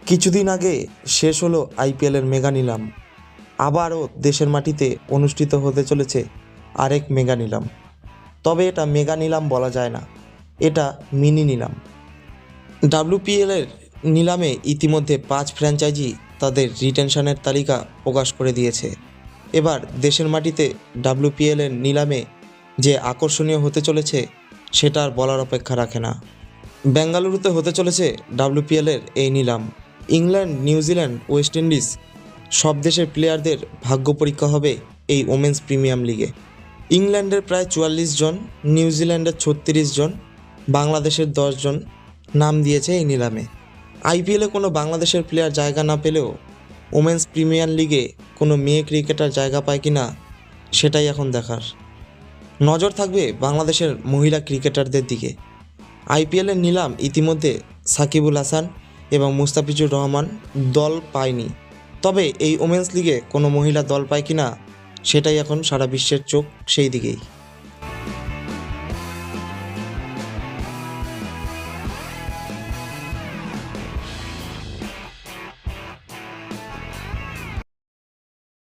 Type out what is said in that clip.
কিছুদিন আগে শেষ হলো আইপিএলের মেগা নিলাম। আবারও দেশের মাটিতে অনুষ্ঠিত হতে চলেছে আরেক মেগা নিলাম। তবে এটা মেগা নিলাম বলা যায় না, এটা মিনি নিলাম। ডাব্লিউপিএলের নিলামে ইতিমধ্যে 5 ফ্র্যাঞ্চাইজি তাদের রিটেনশনের তালিকা প্রকাশ করে দিয়েছে। এবার দেশের মাটিতে ডাব্লিউপিএলের নিলামে যে আকর্ষণীয় হতে চলেছে সেটা আর বলার অপেক্ষা রাখে না। বেঙ্গালুরুতে হতে চলেছে ডাব্লিউপিএলের এই নিলাম। ইংল্যান্ড, নিউজিল্যান্ড, ওয়েস্ট ইন্ডিজ সব দেশের প্লেয়ারদের ভাগ্য পরীক্ষা হবে এই ওমেন্স প্রিমিয়াম লিগে। ইংল্যান্ডের প্রায় 44 জন, নিউজিল্যান্ডের 36 জন, বাংলাদেশের 10 জন নাম দিয়েছে এই নিলামে। আইপিএলে কোনো বাংলাদেশের প্লেয়ার জায়গা না পেলেও ওমেন্স প্রিমিয়ার লিগে কোনো মেয়ে ক্রিকেটার জায়গা পায় কি না সেটাই এখন দেখার। নজর থাকবে বাংলাদেশের মহিলা ক্রিকেটারদের দিকে। আইপিএলের নিলাম ইতিমধ্যে সাকিবুল হাসান এবং মুস্তাফিজুর রহমান দল পায়নি, তবে এই ওমেন্স লিগে কোনো মহিলা দল পায় কি না সেটাই এখন সারা বিশ্বের চোখ সেই দিকেই।